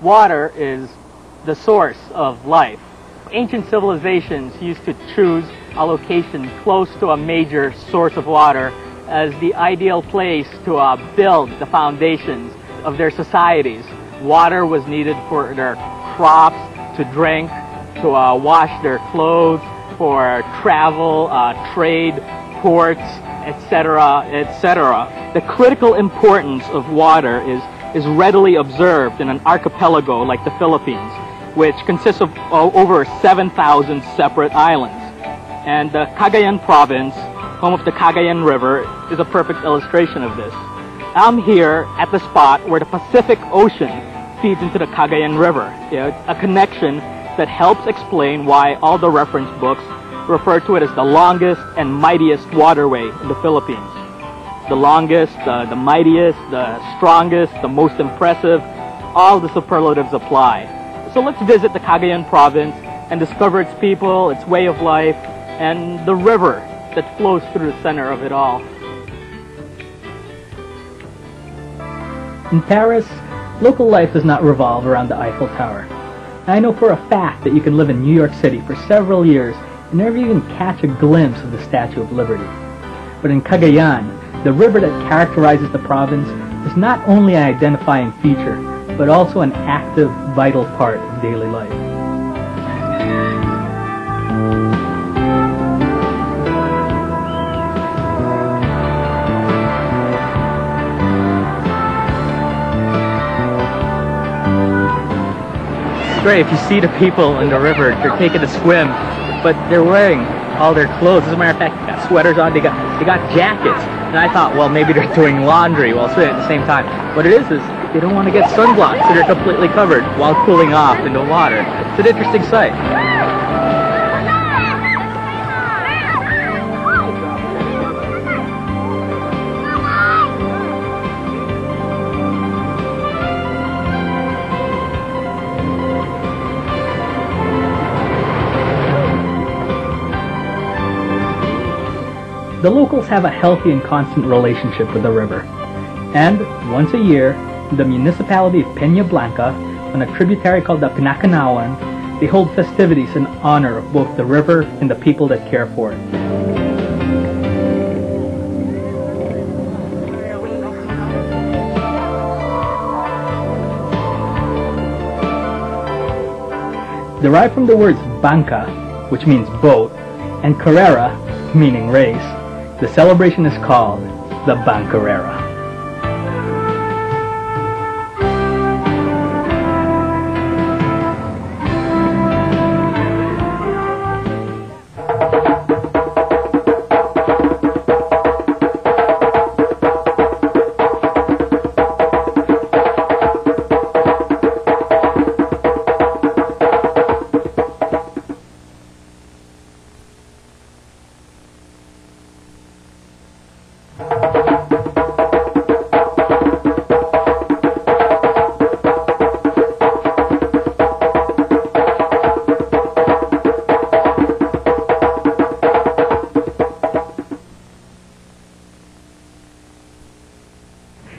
Water is the source of life. Ancient civilizations used to choose a location close to a major source of water as the ideal place to build the foundations of their societies. Water was needed for their crops, to drink, to wash their clothes, for travel, trade, ports, etc., etc. The critical importance of water is readily observed in an archipelago like the Philippines, which consists of over 7,000 separate islands. And the Cagayan province, home of the Cagayan River, is a perfect illustration of this. I'm here at the spot where the Pacific Ocean feeds into the Cagayan River, a connection that helps explain why all the reference books refer to it as the longest and mightiest waterway in the Philippines. The longest, the mightiest, the strongest, the most impressive, all the superlatives apply. So let's visit the Cagayan province and discover its people, its way of life, and the river that flows through the center of it all. In Paris, local life does not revolve around the Eiffel Tower. I know for a fact that you can live in New York City for several years and never even catch a glimpse of the Statue of Liberty. But in Cagayan, the river that characterizes the province is not only an identifying feature, but also an active, vital part of daily life. It's great if you see the people in the river, they're taking a swim, but they're wearing all their clothes. As a matter of fact, they got sweaters on, they got jackets. And I thought, well, maybe they're doing laundry while swimming at the same time. What it is they don't want to get sunblocked, so they're completely covered while cooling off in the water. It's an interesting sight. The locals have a healthy and constant relationship with the river. And once a year, the municipality of Peña Blanca, on a tributary called the Pinakanawan, they hold festivities in honor of both the river and the people that care for it. Derived from the words banca, which means boat, and carrera, meaning race, the celebration is called the Bancarrera.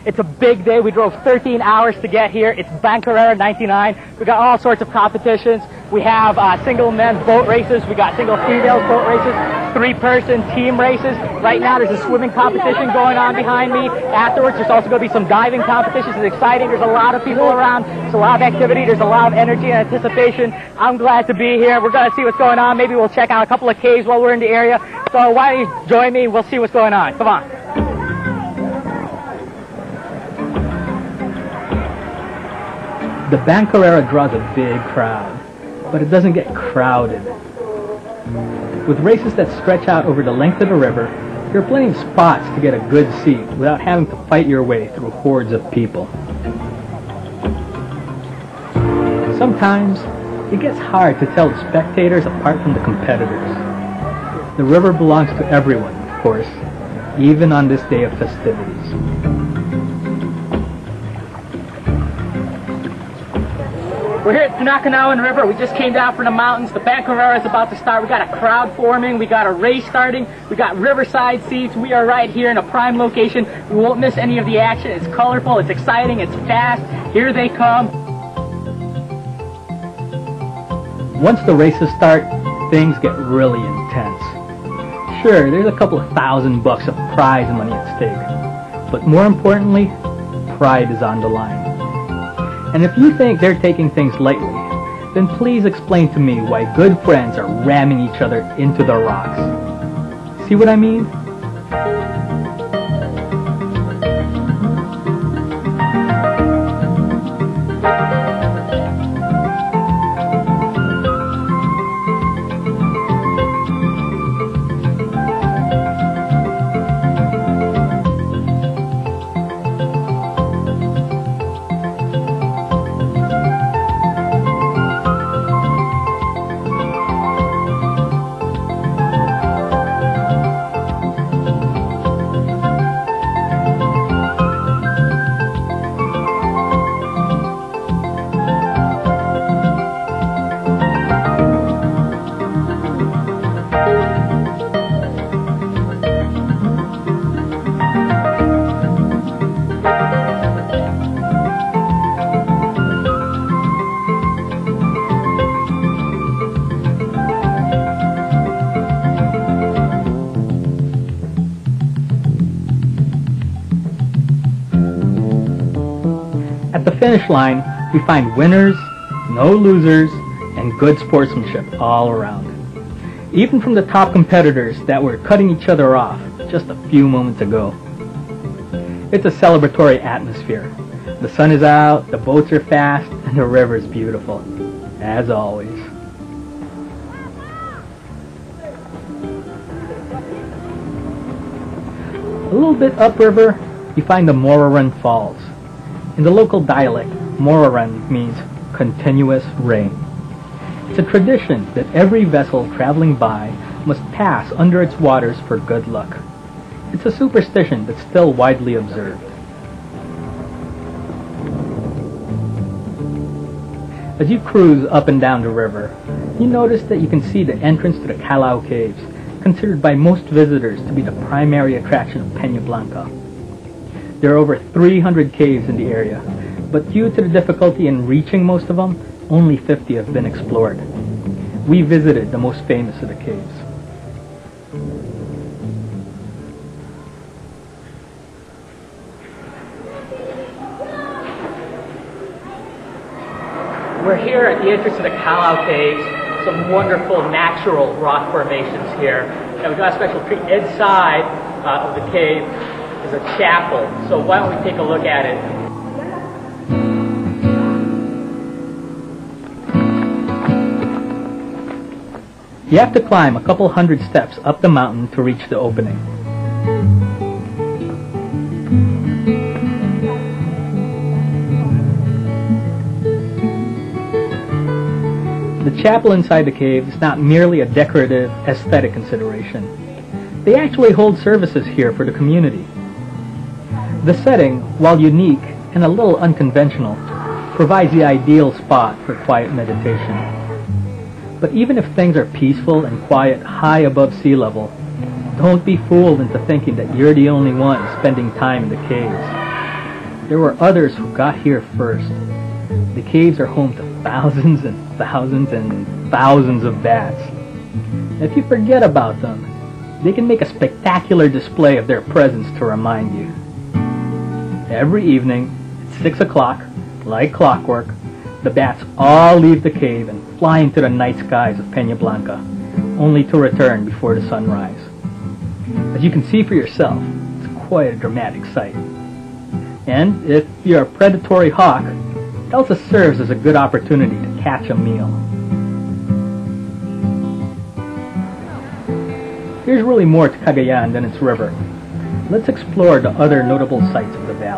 It's a big day. We drove 13 hours to get here. It's Bancarrera 99. We got all sorts of competitions. We have single men's boat races. We got single females boat races, 3-person team races. Right now there's a swimming competition going on behind me. Afterwards there's also going to be some diving competitions. It's exciting. There's a lot of people around. There's a lot of activity. There's a lot of energy and anticipation. I'm glad to be here. We're going to see what's going on. Maybe we'll check out a couple of caves while we're in the area. So why don't you join me? We'll see what's going on. Come on. The Bancarrera draws a big crowd, but it doesn't get crowded. With races that stretch out over the length of the river, there are plenty of spots to get a good seat without having to fight your way through hordes of people. Sometimes, it gets hard to tell the spectators apart from the competitors. The river belongs to everyone, of course, even on this day of festivities. We're here at Pinakanawan River. We just came down from the mountains. The Bancarrera is about to start. We got a crowd forming. We got a race starting. We got riverside seats. We are right here in a prime location. We won't miss any of the action. It's colorful. It's exciting. It's fast. Here they come. Once the races start, things get really intense. Sure, there's a couple of $1,000 of prize money at stake, but more importantly, pride is on the line. And if you think they're taking things lightly, then please explain to me why good friends are ramming each other into the rocks. See what I mean? At the finish line, we find winners, no losers, and good sportsmanship all around. Even from the top competitors that were cutting each other off just a few moments ago. It's a celebratory atmosphere. The sun is out, the boats are fast, and the river is beautiful, as always. A little bit upriver, you find the Moraran Falls. In the local dialect, Moraran means continuous rain. It's a tradition that every vessel traveling by must pass under its waters for good luck. It's a superstition that's still widely observed. As you cruise up and down the river, you notice that you can see the entrance to the Callao Caves, considered by most visitors to be the primary attraction of Peña Blanca. There are over 300 caves in the area, but due to the difficulty in reaching most of them, only 50 have been explored. We visited the most famous of the caves. We're here at the entrance to the Callao Caves, some wonderful natural rock formations here. And we've got a special treat inside of the cave. Is a chapel, so why don't we take a look at it. You have to climb a couple hundred steps up the mountain to reach the opening. The chapel inside the cave is not merely a decorative, aesthetic consideration. They actually hold services here for the community. The setting, while unique and a little unconventional, provides the ideal spot for quiet meditation. But even if things are peaceful and quiet high above sea level, don't be fooled into thinking that you're the only one spending time in the caves. There were others who got here first. The caves are home to thousands and thousands and thousands of bats. If you forget about them, they can make a spectacular display of their presence to remind you. Every evening, at 6 o'clock, like clockwork, the bats all leave the cave and fly into the night skies of Peña Blanca, only to return before the sunrise. As you can see for yourself, it's quite a dramatic sight. And if you're a predatory hawk, it also serves as a good opportunity to catch a meal. There's really more to Cagayan than its river. Let's explore the other notable sights of the valley.